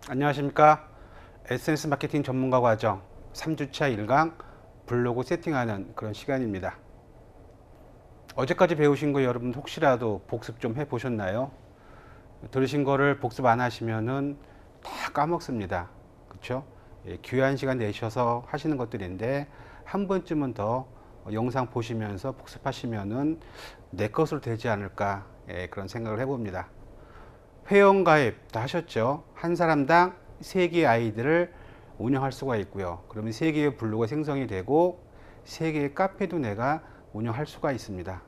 안녕하십니까. SNS 마케팅 전문가 과정 3주차 1강 블로그 세팅하는 그런 시간입니다. 어제까지 배우신 거 여러분 혹시라도 복습 좀 해보셨나요? 들으신 거를 복습 안 하시면은 다 까먹습니다. 그렇죠? 귀한 시간 내셔서 하시는 것들인데 한 번쯤은 더 영상 보시면서 복습하시면은 내 것으로 되지 않을까, 그런 생각을 해봅니다. 회원가입 다 하셨죠? 한 사람당 3개의 아이디를 운영할 수가 있고요. 그러면 3개의 블로그가 생성이 되고 3개의 카페도 내가 운영할 수가 있습니다.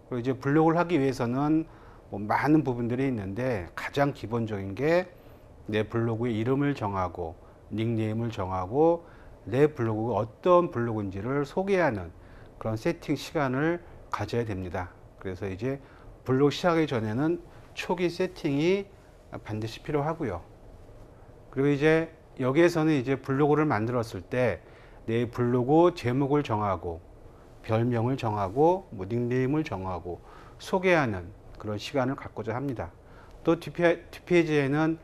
그리고 이제 블로그를 하기 위해서는 뭐 많은 부분들이 있는데 가장 기본적인 게 내 블로그의 이름을 정하고 닉네임을 정하고 내 블로그가 어떤 블로그인지를 소개하는 그런 세팅 시간을 가져야 됩니다. 그래서 이제 블로그 시작하기 전에는 초기 세팅이 반드시 필요하고요. 그리고 이제 여기에서는 이제 블로그를 만들었을 때 내 블로그 제목을 정하고 별명을 정하고 뭐 닉네임을 정하고 소개하는 그런 시간을 갖고자 합니다. 또 뒷페이지에는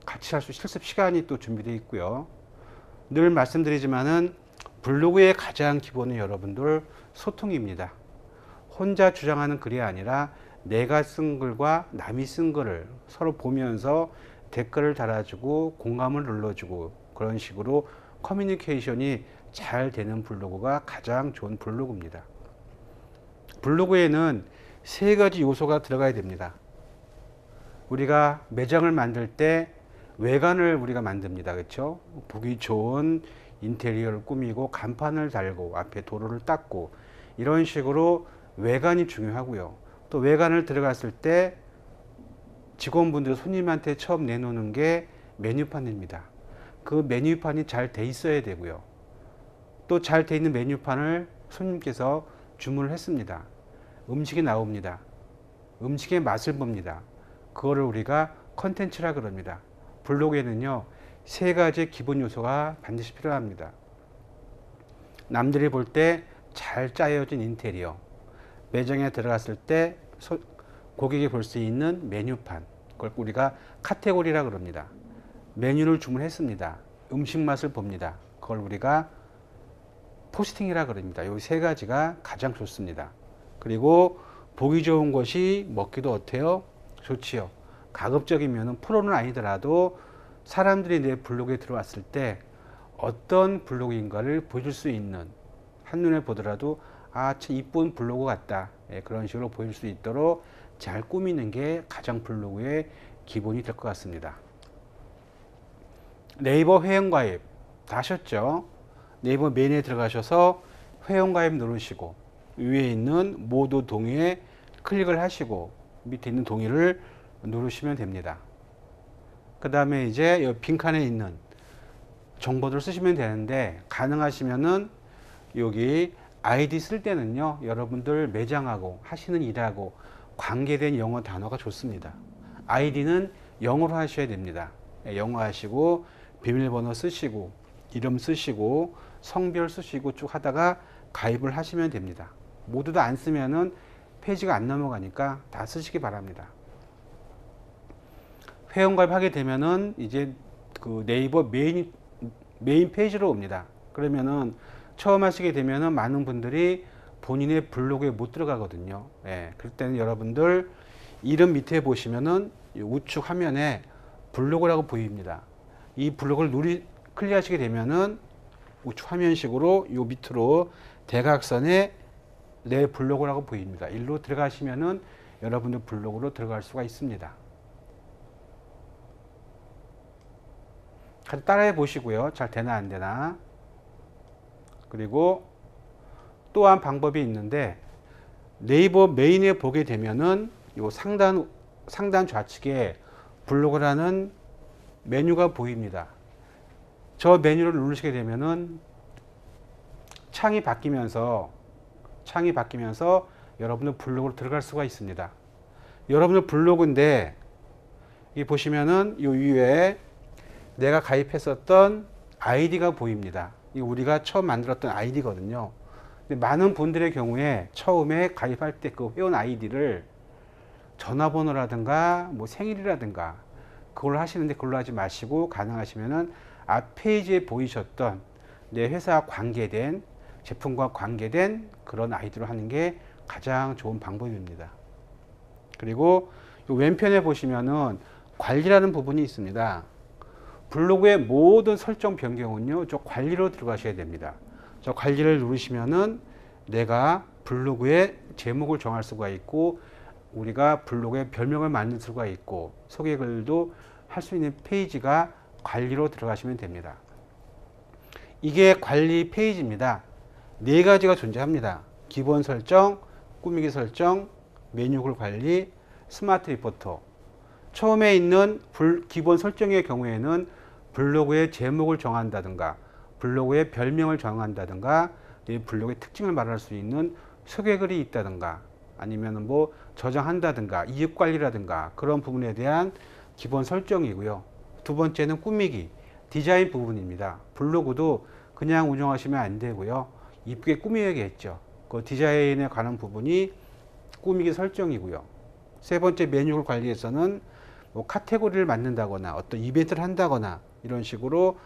같이 할 수 실습 시간이 또 준비되어 있고요. 늘 말씀드리지만은 블로그의 가장 기본은 여러분들 소통입니다. 혼자 주장하는 글이 아니라 내가 쓴 글과 남이 쓴 글을 서로 보면서 댓글을 달아주고 공감을 눌러주고 그런 식으로 커뮤니케이션이 잘 되는 블로그가 가장 좋은 블로그입니다. 블로그에는 3가지 요소가 들어가야 됩니다. 우리가 매장을 만들 때 외관을 우리가 만듭니다. 그렇죠? 보기 좋은 인테리어를 꾸미고 간판을 달고 앞에 도로를 닦고 이런 식으로 외관이 중요하고요. 또 외관을 들어갔을 때 직원분들 손님한테 처음 내놓는 게 메뉴판입니다. 그 메뉴판이 잘 돼 있어야 되고요. 또 잘 돼 있는 메뉴판을 손님께서 주문을 했습니다. 음식이 나옵니다. 음식의 맛을 봅니다. 그거를 우리가 컨텐츠라 그럽니다. 블로그에는요 3가지 기본 요소가 반드시 필요합니다. 남들이 볼 때 잘 짜여진 인테리어, 매장에 들어갔을 때 고객이 볼 수 있는 메뉴판, 그걸 우리가 카테고리라 그럽니다. 메뉴를 주문했습니다. 음식 맛을 봅니다. 그걸 우리가 포스팅이라 그럽니다. 이 3가지가 가장 좋습니다. 그리고 보기 좋은 것이 먹기도 어때요? 좋지요. 가급적이면 프로는 아니더라도 사람들이 내 블로그에 들어왔을 때 어떤 블로그인가를 보여줄 수 있는, 한눈에 보더라도 참 이쁜 블로그 같다, 그런 식으로 보일 수 있도록 잘 꾸미는 게 가장 블로그의 기본이 될 것 같습니다. 네이버 회원가입 다 하셨죠? 네이버 메인에 들어가셔서 회원가입 누르시고 위에 있는 모두 동의에 클릭을 하시고 밑에 있는 동의를 누르시면 됩니다. 그 다음에 이제 이 빈칸에 있는 정보들을 쓰시면 되는데 가능하시면은 여기 아이디 쓸 때는요 여러분들 매장하고 하시는 일하고 관계된 영어 단어가 좋습니다. 아이디는 영어로 하셔야 됩니다. 영어 하시고 비밀번호 쓰시고 이름 쓰시고 성별 쓰시고 쭉 하다가 가입을 하시면 됩니다. 모두 다 안 쓰면은 페이지가 안 넘어가니까 다 쓰시기 바랍니다. 회원가입하게 되면은 이제 그 네이버 메인 페이지로 옵니다. 그러면은 처음 하시게 되면은 많은 분들이 본인의 블로그에 못 들어가거든요. 그럴 때는 여러분들 이름 밑에 보시면은 우측 화면에 블로그라고 보입니다. 이 블로그를 클릭하시게 되면은 우측 화면식으로 요 밑으로 대각선에 내 블로그라고 보입니다. 일로 들어가시면은 여러분들 블로그로 들어갈 수가 있습니다. 같이 따라해 보시고요. 잘 되나 안 되나. 그리고 또한 방법이 있는데 네이버 메인에 보게 되면은 요 상단 좌측에 블로그라는 메뉴가 보입니다. 저 메뉴를 누르시게 되면은 창이 바뀌면서 여러분들 블로그로 들어갈 수가 있습니다. 여러분들 블로그인데 이 보시면은 요 위에 내가 가입했었던 아이디가 보입니다. 이거 우리가 처음 만들었던 아이디거든요. 근데 많은 분들의 경우에 처음에 가입할 때 그 회원 아이디를 전화번호라든가 뭐 생일이라든가 그걸 하시는데 그걸로 하지 마시고 가능하시면은 앞 페이지에 보이셨던 내 회사와 관계된 제품과 관계된 그런 아이디로 하는 게 가장 좋은 방법입니다. 그리고 왼편에 보시면은 관리라는 부분이 있습니다. 블로그의 모든 설정 변경은요, 저 관리로 들어가셔야 됩니다. 저 관리를 누르시면은 내가 블로그의 제목을 정할 수가 있고, 우리가 블로그에 별명을 만들 수가 있고, 소개글도 할 수 있는 페이지가 관리로 들어가시면 됩니다. 이게 관리 페이지입니다. 네 가지가 존재합니다. 기본 설정, 꾸미기 설정, 메뉴글 관리, 스마트 리포터. 처음에 있는 기본 설정의 경우에는 블로그의 제목을 정한다든가 블로그의 별명을 정한다든가 이 블로그의 특징을 말할 수 있는 소개글이 있다든가 아니면 뭐 저장한다든가 이익관리라든가 그런 부분에 대한 기본 설정이고요. 두 번째는 꾸미기, 디자인 부분입니다. 블로그도 그냥 운영하시면 안 되고요. 이쁘게 꾸며야겠죠. 그 디자인에 관한 부분이 꾸미기 설정이고요. 세 번째 메뉴를 관리에서는 뭐 카테고리를 만든다거나 어떤 이벤트를 한다거나 이런 식으로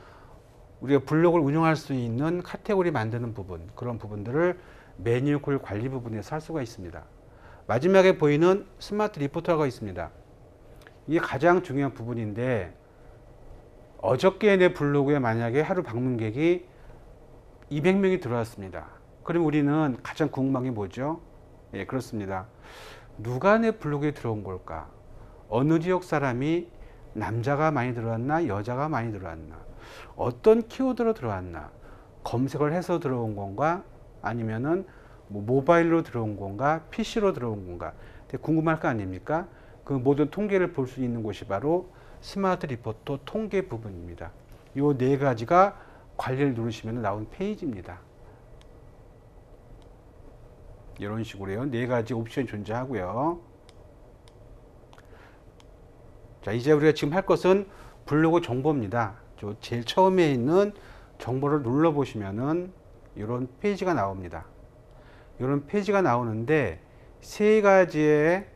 우리가 블로그를 운영할 수 있는 카테고리 만드는 부분, 그런 부분들을 메뉴글 관리 부분에서 할 수가 있습니다. 마지막에 보이는 스마트 리포터가 있습니다. 이게 가장 중요한 부분인데, 어저께 내 블로그에 만약에 하루 방문객이 200명이 들어왔습니다. 그럼 우리는 가장 궁금한 게 뭐죠? 예, 그렇습니다. 누가 내 블로그에 들어온 걸까? 어느 지역 사람이 남자가 많이 들어왔나 여자가 많이 들어왔나, 어떤 키워드로 들어왔나, 검색을 해서 들어온 건가 아니면은 뭐 모바일로 들어온 건가 PC로 들어온 건가 되게 궁금할 거 아닙니까? 그 모든 통계를 볼 수 있는 곳이 바로 스마트 리포터 통계 부분입니다. 이 네 가지가 관리를 누르시면 나온 페이지입니다. 이런 식으로요. 네 가지 옵션이 존재하고요. 자, 이제 우리가 지금 할 것은 블로그 정보입니다. 제일 처음에 있는 정보를 눌러 보시면은 이런 페이지가 나옵니다. 이런 페이지가 나오는데 세 가지의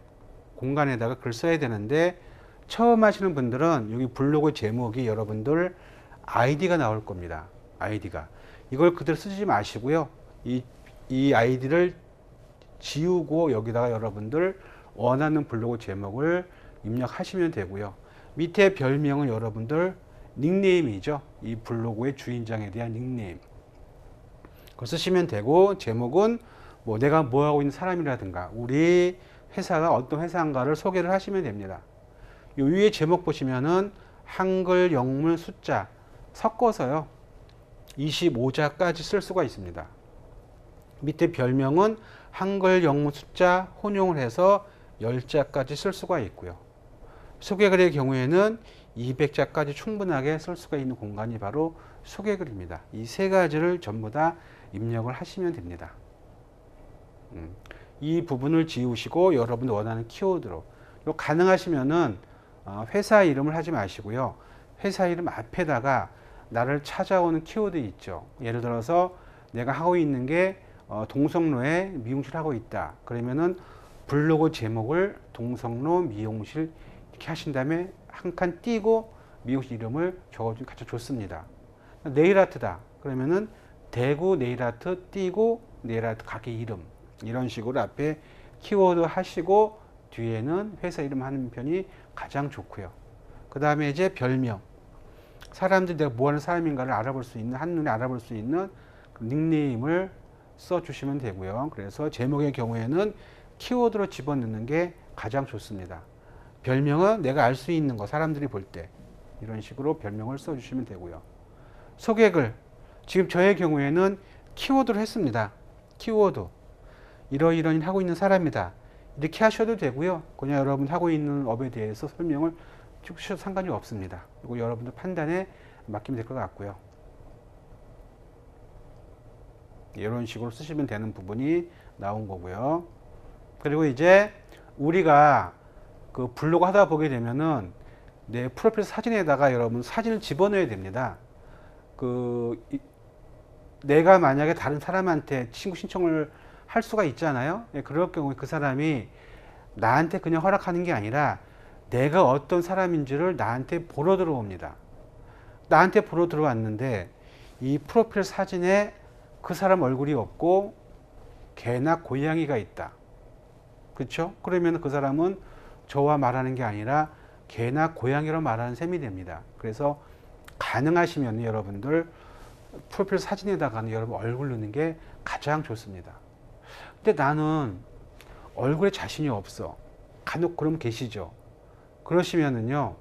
공간에다가 글 써야 되는데, 처음 하시는 분들은 여기 블로그 제목이 여러분들 아이디가 나올 겁니다. 아이디가. 이걸 그대로 쓰지 마시고요. 이 아이디를 지우고 여기다가 여러분들 원하는 블로그 제목을 입력하시면 되고요. 밑에 별명은 여러분들 닉네임이죠. 이 블로그의 주인장에 대한 닉네임. 그걸 쓰시면 되고, 제목은 뭐 내가 뭐 하고 있는 사람이라든가 우리 회사가 어떤 회사인가를 소개를 하시면 됩니다. 요 위에 제목 보시면은 한글, 영문, 숫자 섞어서요 25자까지 쓸 수가 있습니다. 밑에 별명은 한글, 영문, 숫자 혼용을 해서 10자까지 쓸 수가 있고요. 소개글의 경우에는 200자까지 충분하게 쓸 수가 있는 공간이 바로 소개글입니다. 이 세 가지를 전부 다 입력을 하시면 됩니다. 이 부분을 지우시고 여러분이 원하는 키워드로, 가능하시면은 회사 이름을 하지 마시고요. 회사 이름 앞에다가 나를 찾아오는 키워드 있죠. 예를 들어서 내가 하고 있는 게 동성로에 미용실 하고 있다. 그러면은 블로그 제목을 동성로 미용실 이렇게 하신 다음에 한 칸 띄고 미용실 이름을 적어주면 가장 좋습니다. 네일아트다. 그러면은 대구 네일아트 띄고 네일아트 가게 이름, 이런 식으로 앞에 키워드 하시고 뒤에는 회사 이름 하는 편이 가장 좋고요. 그 다음에 이제 별명. 사람들이 내가 뭐 하는 사람인가를 알아볼 수 있는, 한눈에 알아볼 수 있는 그 닉네임을 써주시면 되고요. 그래서 제목의 경우에는 키워드로 집어넣는 게 가장 좋습니다. 별명은 내가 알 수 있는 거, 사람들이 볼 때 이런 식으로 별명을 써주시면 되고요. 소개글. 지금 저의 경우에는 키워드로 했습니다. 키워드. 이러이러한 하고 있는 사람이다. 이렇게 하셔도 되고요. 그냥 여러분 하고 있는 업에 대해서 설명을 쭉 주셔도 상관이 없습니다. 그리고 여러분들 판단에 맡기면 될 것 같고요. 이런 식으로 쓰시면 되는 부분이 나온 거고요. 그리고 이제 우리가 그 블로그 하다 보게 되면은 내 프로필 사진에다가 여러분 사진을 집어넣어야 됩니다. 내가 만약에 다른 사람한테 친구 신청을 할 수가 있잖아요. 그럴 경우에 그 사람이 나한테 그냥 허락하는 게 아니라 내가 어떤 사람인지를 나한테 보러 들어옵니다. 나한테 보러 들어왔는데 이 프로필 사진에 그 사람 얼굴이 없고 개나 고양이가 있다. 그렇죠? 그러면 그 사람은 저와 말하는 게 아니라 개나 고양이로 말하는 셈이 됩니다. 그래서 가능하시면 여러분들 프로필 사진에다가는 여러분 얼굴 넣는 게 가장 좋습니다. 근데 나는 얼굴에 자신이 없어. 간혹 그럼 계시죠. 그러시면은요,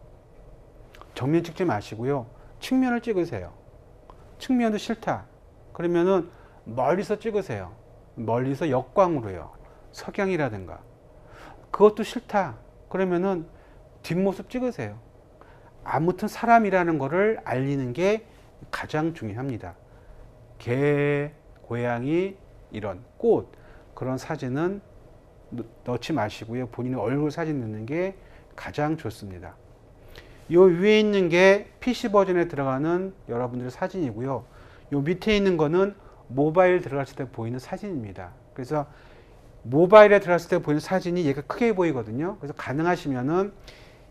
정면 찍지 마시고요, 측면을 찍으세요. 측면도 싫다. 그러면은 멀리서 찍으세요. 멀리서 역광으로요. 석양이라든가. 그것도 싫다. 그러면은 뒷모습 찍으세요. 아무튼 사람이라는 거를 알리는 게 가장 중요합니다. 개, 고양이, 이런 꽃, 그런 사진은 넣지 마시고요. 본인의 얼굴 사진 넣는 게 가장 좋습니다. 요 위에 있는 게 PC 버전에 들어가는 여러분들의 사진이고요. 요 밑에 있는 거는 모바일 들어갔을 때 보이는 사진입니다. 그래서 모바일에 들어갔을 때 보이는 사진이 얘가 크게 보이거든요. 그래서 가능하시면은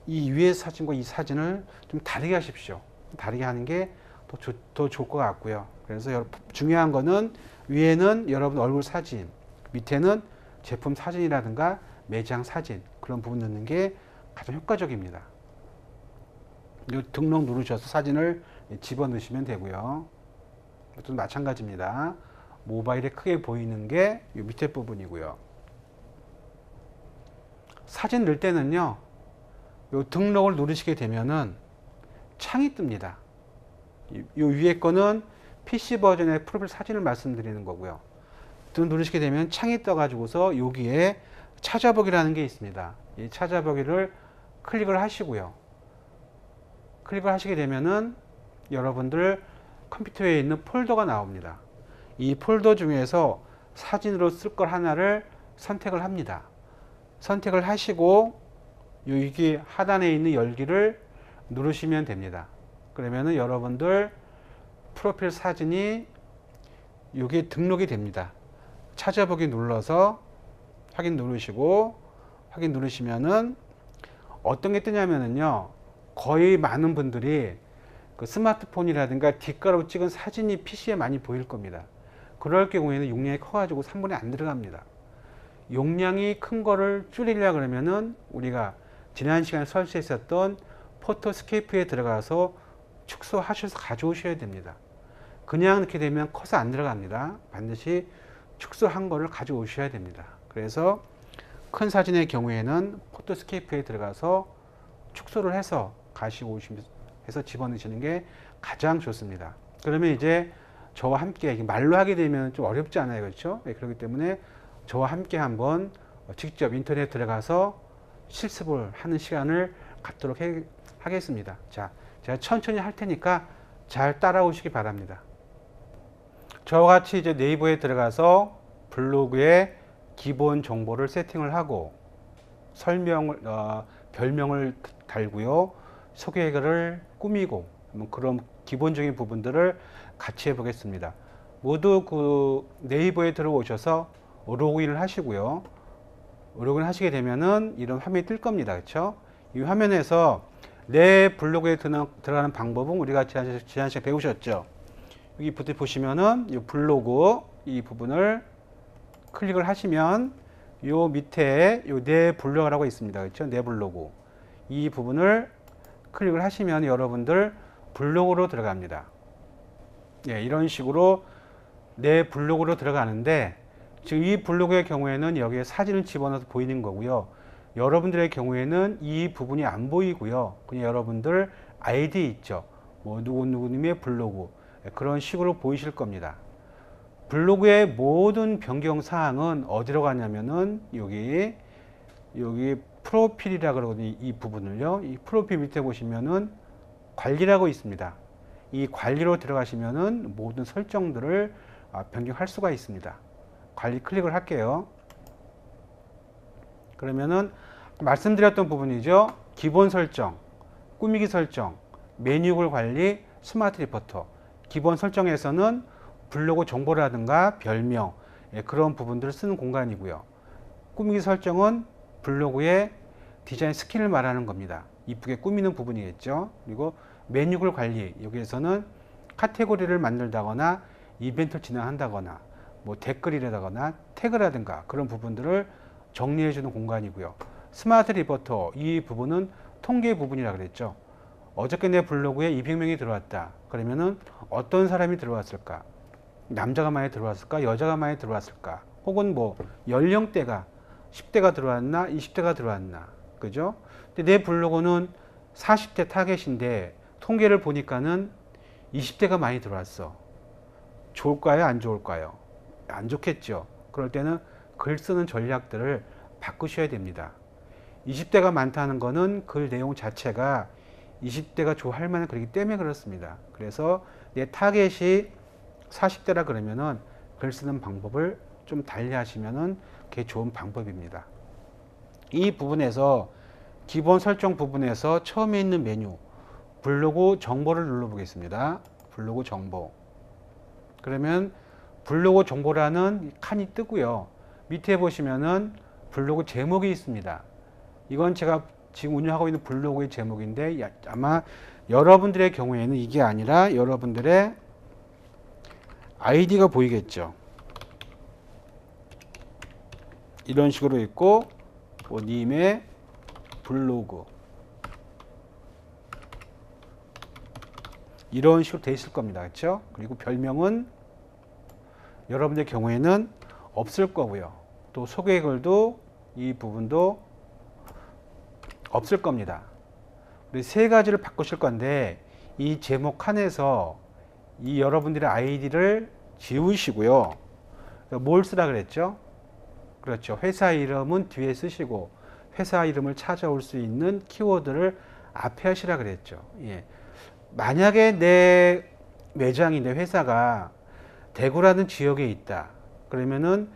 이 위에 사진과 이 사진을 좀 다르게 하십시오. 다르게 하는 게 더 좋을 것 같고요. 그래서 중요한 거는 위에는 여러분 얼굴 사진, 밑에는 제품 사진이라든가 매장 사진, 그런 부분 넣는 게 가장 효과적입니다. 이 등록 누르셔서 사진을 집어넣으시면 되고요. 이것도 마찬가지입니다. 모바일에 크게 보이는 게 이 밑에 부분이고요. 사진 넣을 때는요, 이 등록을 누르시게 되면은 창이 뜹니다. 이 위에 거는 PC 버전의 프로필 사진을 말씀드리는 거고요. 누르시게 되면 창이 떠가지고서 여기에 찾아보기라는 게 있습니다. 이 찾아보기를 클릭을 하시고요. 클릭을 하시게 되면은 여러분들 컴퓨터에 있는 폴더가 나옵니다. 이 폴더 중에서 사진으로 쓸 걸 하나를 선택을 합니다. 선택을 하시고 여기 하단에 있는 열기를 누르시면 됩니다. 그러면은 여러분들 프로필 사진이 여기에 등록이 됩니다. 찾아보기 눌러서 확인 누르시고, 확인 누르시면은 어떤 게 뜨냐면은요, 거의 많은 분들이 그 스마트폰이라든가 뒷가로 찍은 사진이 PC에 많이 보일 겁니다. 그럴 경우에는 용량이 커가지고 3분의 안 들어갑니다. 용량이 큰 거를 줄이려고 그러면은 우리가 지난 시간에 설치했었던 포토스케이프에 들어가서 축소하셔서 가져오셔야 됩니다. 그냥 이렇게 되면 커서 안 들어갑니다. 반드시 축소한 거를 가져오셔야 됩니다. 그래서 큰 사진의 경우에는 포토스케이프에 들어가서 축소를 해서 가지고 오시면서 집어넣으시는 게 가장 좋습니다. 그러면 이제 저와 함께 말로 하게 되면 좀 어렵지 않아요, 그렇죠? 네, 그렇기 때문에 저와 함께 한번 직접 인터넷 들어가서 실습을 하는 시간을 갖도록 하겠습니다. 자, 제가 천천히 할 테니까 잘 따라오시기 바랍니다. 저와 같이 이제 네이버에 들어가서 블로그에 기본 정보를 세팅을 하고 별명을 달고요, 소개글을 꾸미고 그런 기본적인 부분들을 같이 해보겠습니다. 모두 그 네이버에 들어오셔서 로그인을 하시고요. 로그인 하시게 되면은 이런 화면이 뜰 겁니다. 그렇죠? 이 화면에서 내 블로그에 들어가는 방법은 우리가 지난 시간에 배우셨죠? 여기 보시면은 이 블로그 이 부분을 클릭을 하시면 요 밑에 요 내 블로그라고 있습니다. 그렇죠? 내 블로그. 이 부분을 클릭을 하시면 여러분들 블로그로 들어갑니다. 예, 이런 식으로 내 블로그로 들어가는데, 지금 이 블로그의 경우에는 여기에 사진을 집어넣어서 보이는 거고요. 여러분들의 경우에는 이 부분이 안 보이고요. 그냥 여러분들 아이디 있죠. 뭐 누구누구님의 블로그, 그런 식으로 보이실 겁니다. 블로그의 모든 변경 사항은 어디로 가냐면은 여기 프로필이라 그러거든요. 이 부분을요. 이 프로필 밑에 보시면은 관리라고 있습니다. 이 관리로 들어가시면은 모든 설정들을 변경할 수가 있습니다. 관리 클릭을 할게요. 그러면은 말씀드렸던 부분이죠. 기본 설정, 꾸미기 설정, 메뉴글 관리, 스마트 리포터. 기본 설정에서는 블로그 정보라든가 별명, 그런 부분들을 쓰는 공간이고요. 꾸미기 설정은 블로그에 디자인 스킬을 말하는 겁니다. 이쁘게 꾸미는 부분이겠죠. 그리고 메뉴글 관리, 여기에서는 카테고리를 만들다거나 이벤트를 진행한다거나 뭐 댓글이라거나 태그라든가 그런 부분들을 정리해 주는 공간이고요. 스마트 리포터, 이 부분은 통계 부분이라 그랬죠. 어저께 내 블로그에 200명이 들어왔다. 그러면은 어떤 사람이 들어왔을까? 남자가 많이 들어왔을까? 여자가 많이 들어왔을까? 혹은 뭐 연령대가 10대가 들어왔나? 20대가 들어왔나? 그죠? 근데 내 블로그는 40대 타겟인데 통계를 보니까는 20대가 많이 들어왔어. 좋을까요? 안 좋을까요? 안 좋겠죠. 그럴 때는 글 쓰는 전략들을 바꾸셔야 됩니다. 20대가 많다는 거는 글 내용 자체가 20대가 좋아할 만한 글이기 때문에 그렇습니다. 그래서 내 타겟이 40대라 그러면은 글 쓰는 방법을 좀 달리 하시면은 그게 좋은 방법입니다. 이 부분에서 기본 설정 부분에서 처음에 있는 메뉴 블로그 정보를 눌러보겠습니다. 블로그 정보. 그러면 블로그 정보라는 칸이 뜨고요. 밑에 보시면은 블로그 제목이 있습니다. 이건 제가 지금 운영하고 있는 블로그의 제목인데 아마 여러분들의 경우에는 이게 아니라 여러분들의 아이디가 보이겠죠. 이런 식으로 있고 님의 블로그 이런 식으로 돼 있을 겁니다. 그렇죠? 그리고 별명은 여러분의 경우에는 없을 거고요. 또 소개글도 이 부분도 없을 겁니다. 우리 세 가지를 바꾸실 건데 이 제목 칸에서 이 여러분들의 아이디를 지우시고요. 뭘 쓰라 그랬죠? 그렇죠. 회사 이름은 뒤에 쓰시고 회사 이름을 찾아올 수 있는 키워드를 앞에 하시라 그랬죠. 예. 만약에 내 매장이 내 회사가 대구라는 지역에 있다. 그러면은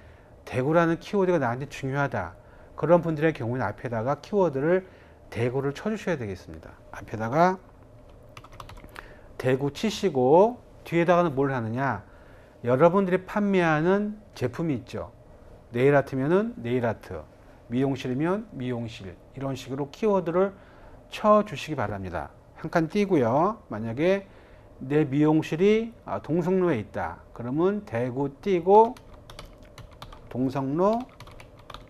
대구라는 키워드가 나한테 중요하다. 그런 분들의 경우는 앞에다가 키워드를 대구를 쳐주셔야 되겠습니다. 앞에다가 대구 치시고 뒤에다가는 뭘 하느냐? 여러분들이 판매하는 제품이 있죠. 네일 아트면은 네일 아트, 미용실이면 미용실 이런 식으로 키워드를 쳐주시기 바랍니다. 한 칸 띄고요. 만약에 내 미용실이 동성로에 있다. 그러면 대구 띄고 동성로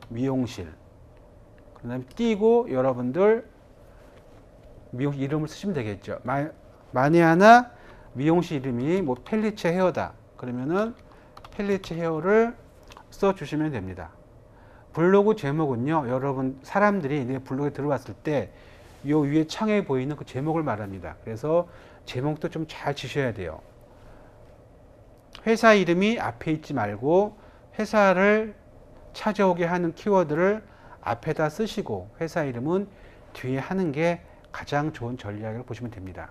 미용실. 그 다음에 띄고 여러분들 미용실 이름을 쓰시면 되겠죠. 만에 하나 미용실 이름이 뭐 펠리체 헤어다. 그러면은 펠리체 헤어를 써주시면 됩니다. 블로그 제목은요. 여러분 사람들이 내 블로그에 들어왔을 때 요 위에 창에 보이는 그 제목을 말합니다. 그래서 제목도 좀 잘 지셔야 돼요. 회사 이름이 앞에 있지 말고 회사를 찾아오게 하는 키워드를 앞에다 쓰시고 회사 이름은 뒤에 하는 게 가장 좋은 전략이라고 보시면 됩니다.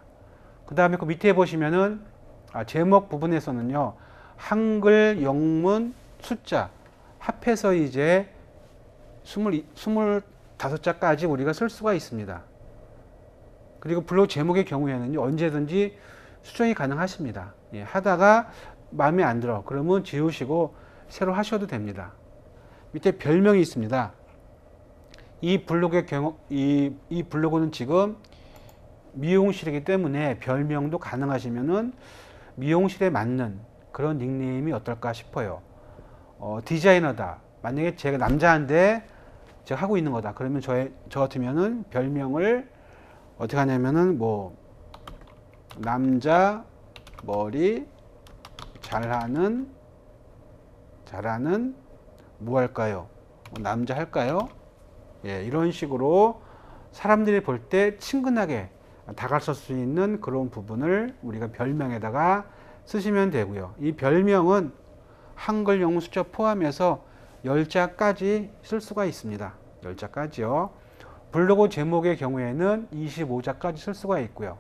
그 다음에 그 밑에 보시면은 제목 부분에서는요. 한글, 영문, 숫자 합해서 이제 25자까지 우리가 쓸 수가 있습니다. 그리고 블로그 제목의 경우에는 언제든지 수정이 가능하십니다. 예, 하다가 마음에 안 들어. 그러면 지우시고 새로 하셔도 됩니다. 밑에 별명이 있습니다. 이 블로그의 경우, 이 블로그는 지금 미용실이기 때문에 별명도 가능하시면은 미용실에 맞는 그런 닉네임이 어떨까 싶어요. 디자이너다. 만약에 제가 남자인데 제가 하고 있는 거다. 그러면 저 같으면은 별명을 어떻게 하냐면은 뭐 남자 머리 잘하는 뭐 할까요? 남자 할까요? 예, 이런 식으로 사람들이 볼 때 친근하게 다가설 수 있는 그런 부분을 우리가 별명에다가 쓰시면 되고요. 이 별명은 한글, 영문, 숫자 포함해서 10자까지 쓸 수가 있습니다. 10자까지요. 블로그 제목의 경우에는 25자까지 쓸 수가 있고요.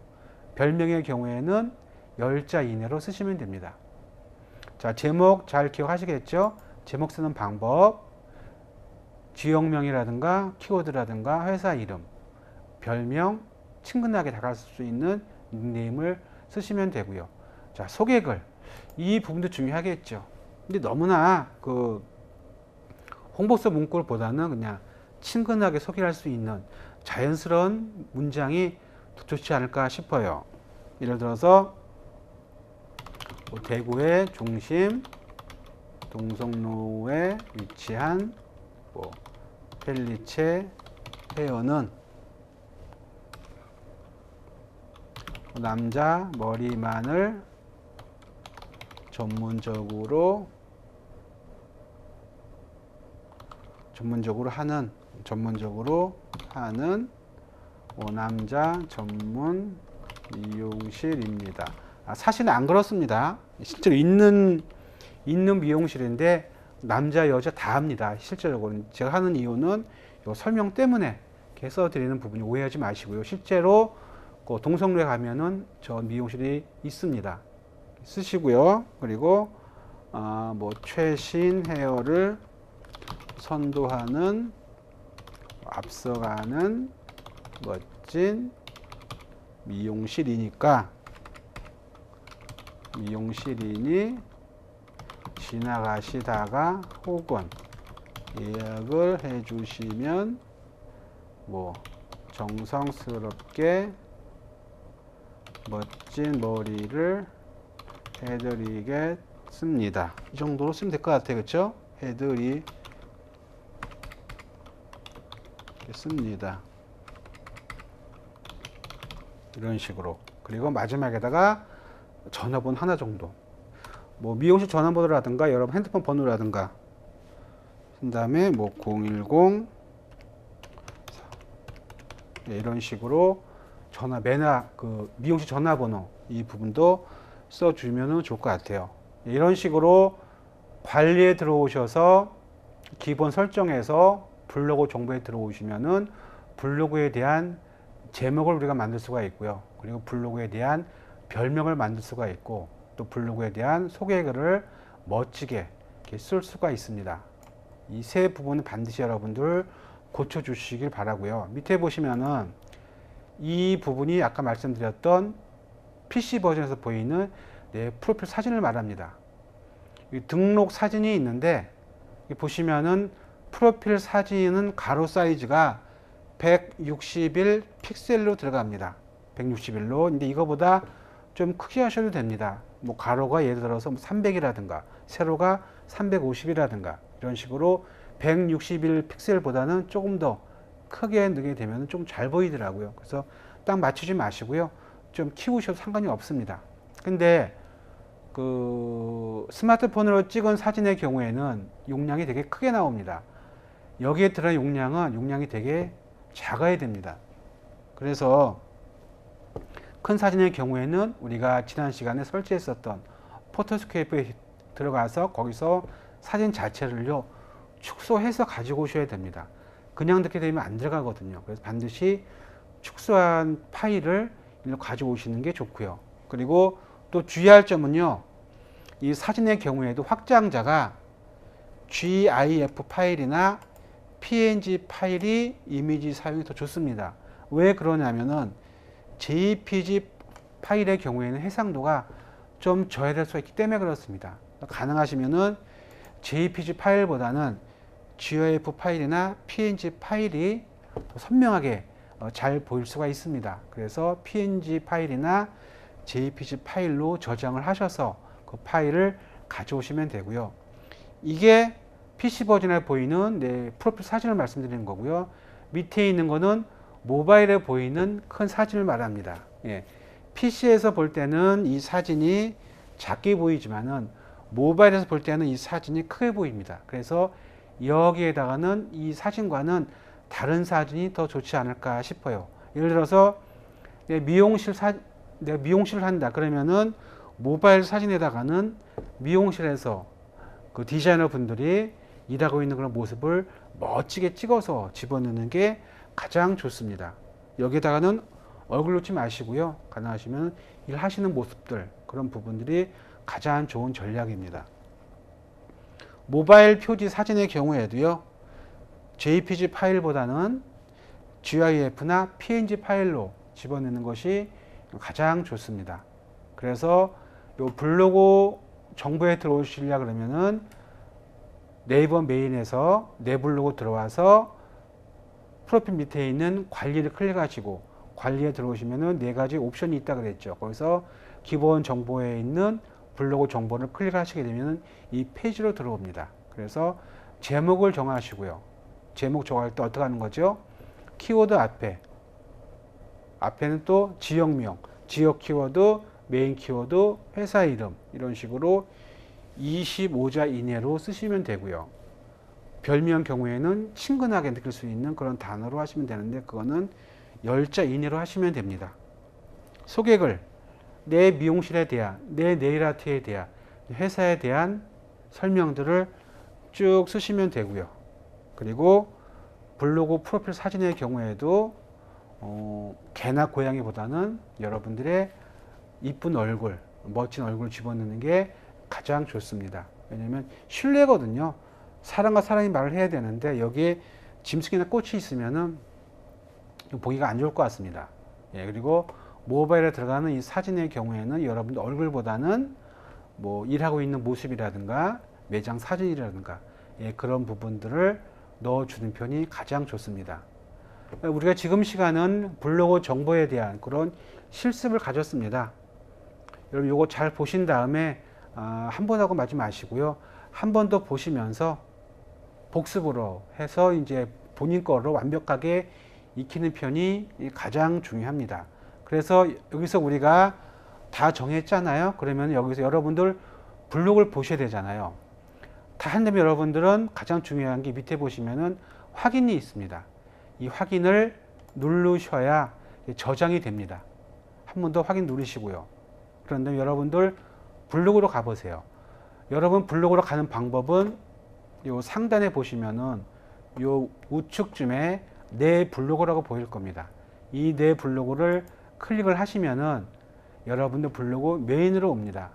별명의 경우에는 10자 이내로 쓰시면 됩니다. 자, 제목 잘 기억하시겠죠? 제목 쓰는 방법, 지역명이라든가 키워드라든가 회사 이름, 별명, 친근하게 다가갈 수 있는 닉네임을 쓰시면 되고요. 자, 소개글. 이 부분도 중요하겠죠. 근데 너무나 그 홍보서 문구보다는 그냥 친근하게 소개할 수 있는 자연스러운 문장이 더 좋지 않을까 싶어요. 예를 들어서 뭐 대구의 중심 동성로에 위치한 뭐 펠리체 헤어는 남자 머리만을 전문적으로 하는 남자 전문 미용실입니다. 사실은 안 그렇습니다. 실제로 있는 미용실인데 남자 여자 다 합니다. 실제로는 제가 하는 이유는 이 설명 때문에 써드리는 부분이 오해하지 마시고요. 실제로 그 동성로에 가면은 저 미용실이 있습니다. 쓰시고요. 그리고 뭐 최신 헤어를 선도하는 앞서가는 멋진 미용실이니까 미용실이니 지나가시다가 혹은 예약을 해주시면 뭐 정성스럽게 멋진 머리를 해드리겠습니다. 이 정도로 쓰면 될 것 같아요. 그렇죠? 해드리겠습니다. 이런 식으로. 그리고 마지막에다가 전화번호 하나 정도. 뭐 미용실 전화번호라든가 여러분 핸드폰 번호라든가 그 다음에 뭐 010 이런 식으로 그 미용실 전화번호 이 부분도 써주면 좋을 것 같아요. 이런 식으로 관리에 들어오셔서 기본 설정에서 블로그 정보에 들어오시면은 블로그에 대한 제목을 우리가 만들 수가 있고요. 그리고 블로그에 대한 별명을 만들 수가 있고 또 블로그에 대한 소개글을 멋지게 쓸 수가 있습니다. 이 세 부분은 반드시 여러분들 고쳐주시길 바라고요. 밑에 보시면은 이 부분이 아까 말씀드렸던 PC 버전에서 보이는 내 프로필 사진을 말합니다. 등록 사진이 있는데 보시면은 프로필 사진은 가로 사이즈가 161 픽셀로 들어갑니다. 161로. 근데 이거보다 좀 크게 하셔도 됩니다. 뭐 가로가 예를 들어서 300이라든가 세로가 350이라든가 이런 식으로 161 픽셀보다는 조금 더 크게 넣게 되면 좀 잘 보이더라고요. 그래서 딱 맞추지 마시고요. 좀 키우셔도 상관이 없습니다. 근데 그 스마트폰으로 찍은 사진의 경우에는 용량이 되게 크게 나옵니다. 여기에 들어간 용량이 되게 작아야 됩니다. 그래서 큰 사진의 경우에는 우리가 지난 시간에 설치했었던 포토스케이프에 들어가서 거기서 사진 자체를요 축소해서 가지고 오셔야 됩니다. 그냥 넣게 되면 안 들어가거든요. 그래서 반드시 축소한 파일을 가지고 오시는 게 좋고요. 그리고 또 주의할 점은요, 이 사진의 경우에도 확장자가 GIF 파일이나 PNG 파일이 이미지 사용이 더 좋습니다. 왜 그러냐면은 JPG 파일의 경우에는 해상도가 좀 저해될 수 있기 때문에 그렇습니다. 가능하시면은 JPG 파일보다는 GIF 파일이나 PNG 파일이 더 선명하게 잘 보일 수가 있습니다. 그래서 PNG 파일이나 JPG 파일로 저장을 하셔서 그 파일을 가져오시면 되고요. 이게 PC 버전에 보이는 프로필 사진을 말씀드리는 거고요. 밑에 있는 거는 모바일에 보이는 큰 사진을 말합니다. PC에서 볼 때는 이 사진이 작게 보이지만은 모바일에서 볼 때는 이 사진이 크게 보입니다. 그래서 여기에다가는 이 사진과는 다른 사진이 더 좋지 않을까 싶어요. 예를 들어서 내가 미용실을 한다 그러면은 모바일 사진에다가는 미용실에서 그 디자이너 분들이 일하고 있는 그런 모습을 멋지게 찍어서 집어넣는 게 가장 좋습니다. 여기에다가는 얼굴 넣지 마시고요. 가능하시면 일하시는 모습들 그런 부분들이 가장 좋은 전략입니다. 모바일 표지 사진의 경우에도요. JPG 파일보다는 GIF나 PNG 파일로 집어넣는 것이 가장 좋습니다. 그래서 요 블로그 정보에 들어오시려 그러면은 네이버 메인에서 내 블로그 들어와서 프로필 밑에 있는 관리를 클릭하시고 관리에 들어오시면은 네 가지 옵션이 있다 그랬죠. 거기서 기본 정보에 있는 블로그 정보를 클릭하시게 되면 이 페이지로 들어옵니다. 그래서 제목을 정하시고요. 제목 정할 때 어떻게 하는 거죠? 키워드 앞에는 또 지역명, 지역 키워드, 메인 키워드, 회사 이름 이런 식으로 25자 이내로 쓰시면 되고요. 별명 경우에는 친근하게 느낄 수 있는 그런 단어로 하시면 되는데 그거는 10자 이내로 하시면 됩니다. 소개글, 내 미용실에 대한, 내 네일아트에 대한, 회사에 대한 설명들을 쭉 쓰시면 되고요. 그리고 블로그 프로필 사진의 경우에도 개나 고양이보다는 여러분들의 이쁜 얼굴, 멋진 얼굴 집어넣는 게 가장 좋습니다. 왜냐하면 신뢰거든요. 사람과 사람이 말을 해야 되는데 여기에 짐승이나 꽃이 있으면은 보기가 안 좋을 것 같습니다. 예, 그리고 모바일에 들어가는 이 사진의 경우에는 여러분들 얼굴보다는 뭐 일하고 있는 모습이라든가 매장 사진이라든가 예, 그런 부분들을 넣어주는 편이 가장 좋습니다. 우리가 지금 시간은 블로그 정보에 대한 그런 실습을 가졌습니다. 여러분 이거 잘 보신 다음에 한 번 하고 마지 마시고요. 한 번 더 보시면서 복습으로 해서 이제 본인 거로 완벽하게 익히는 편이 가장 중요합니다. 그래서 여기서 우리가 다 정했잖아요. 그러면 여기서 여러분들 블로그를 보셔야 되잖아요. 다 한다면 여러분들은 가장 중요한 게 밑에 보시면은 확인이 있습니다. 이 확인을 누르셔야 저장이 됩니다. 한 번 더 확인 누르시고요. 그런데 여러분들 블로그로 가보세요. 여러분 블로그로 가는 방법은 요 상단에 보시면은 요 우측쯤에 내 블로그라고 보일 겁니다. 이 내 블로그를 클릭을 하시면은 여러분들 블로그 메인으로 옵니다.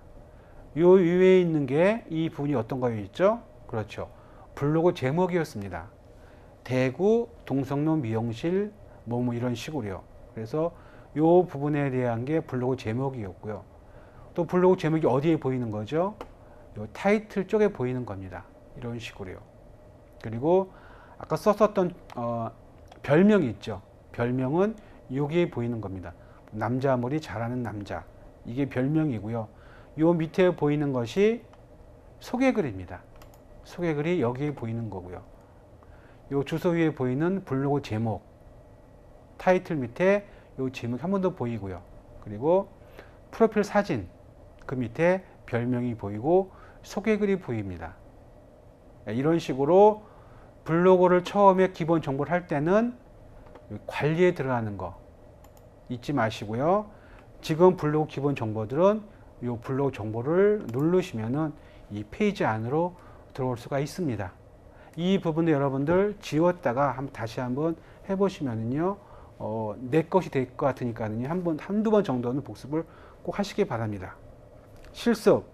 요 위에 있는 게 이 부분이 어떤 거였죠? 그렇죠. 블로그 제목이었습니다. 대구 동성로 미용실 뭐 이런 식으로요. 그래서 요 부분에 대한 게 블로그 제목이었고요. 또 블로그 제목이 어디에 보이는 거죠? 요 타이틀 쪽에 보이는 겁니다. 이런 식으로요. 그리고 아까 썼었던 별명이 있죠. 별명은 여기에 보이는 겁니다. 남자 머리 잘하는 남자. 이게 별명이고요. 요 밑에 보이는 것이 소개글입니다. 소개글이 여기에 보이는 거고요. 요 주소 위에 보이는 블로그 제목. 타이틀 밑에 요 제목이 한 번 더 보이고요. 그리고 프로필 사진. 그 밑에 별명이 보이고 소개글이 보입니다. 이런 식으로 블로그를 처음에 기본 정보를 할 때는 관리에 들어가는 거 잊지 마시고요. 지금 블로그 기본 정보들은 이 블로그 정보를 누르시면은 이 페이지 안으로 들어올 수가 있습니다. 이 부분도 여러분들 지웠다가 다시 한번 해보시면은요, 내 것이 될 것 같으니까는요, 한두 번 정도는 복습을 꼭 하시기 바랍니다. 실습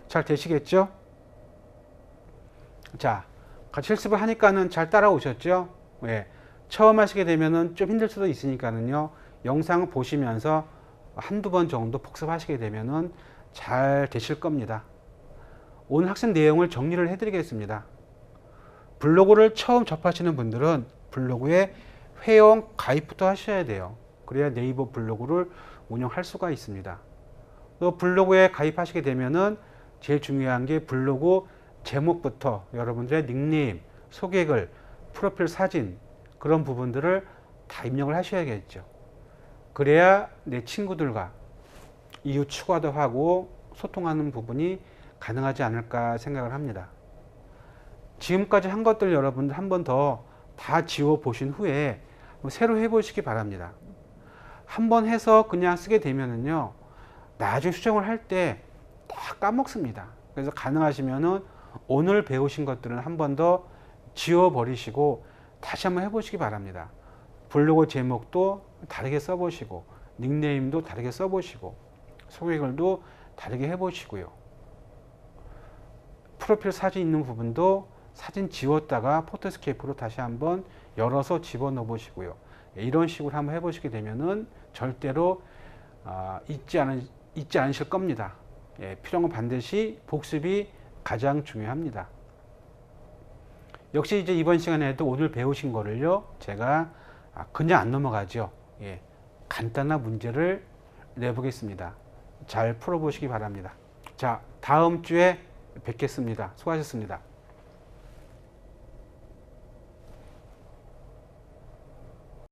잘 되시겠죠? 자, 같이 실습을 하니까는 잘 따라오셨죠? 예. 처음 하시게 되면은 좀 힘들 수도 있으니까는요, 영상을 보시면서 한두 번 정도 복습하시게 되면은 잘 되실 겁니다. 오늘 학습 내용을 정리를 해드리겠습니다. 블로그를 처음 접하시는 분들은 블로그에 회원 가입부터 하셔야 돼요. 그래야 네이버 블로그를 운영할 수가 있습니다. 또 블로그에 가입하시게 되면은 제일 중요한 게 블로그 제목부터 여러분들의 닉네임, 소개글, 프로필 사진 그런 부분들을 다 입력을 하셔야겠죠. 그래야 내 친구들과 이웃 추가도 하고 소통하는 부분이 가능하지 않을까 생각을 합니다. 지금까지 한 것들 여러분들 한 번 더 다 지워 보신 후에 새로 해보시기 바랍니다. 한 번 해서 그냥 쓰게 되면은요, 나중에 수정을 할 때 다 까먹습니다. 그래서 가능하시면은 오늘 배우신 것들은 한 번 더 지워 버리시고 다시 한번 해보시기 바랍니다. 블로그 제목도 다르게 써보시고 닉네임도 다르게 써보시고 소개글도 다르게 해보시고요. 프로필 사진 있는 부분도 사진 지웠다가 포토스케이프로 다시 한번 열어서 집어넣어 보시고요. 이런 식으로 한번 해보시게 되면은 절대로 잊지 않으실 겁니다. 예, 필요한 건 반드시 복습이 가장 중요합니다. 역시 이제 이번 시간에도 오늘 배우신 거를요, 제가 그냥 안 넘어가죠. 예, 간단한 문제를 내보겠습니다. 잘 풀어보시기 바랍니다. 자, 다음 주에 뵙겠습니다. 수고하셨습니다.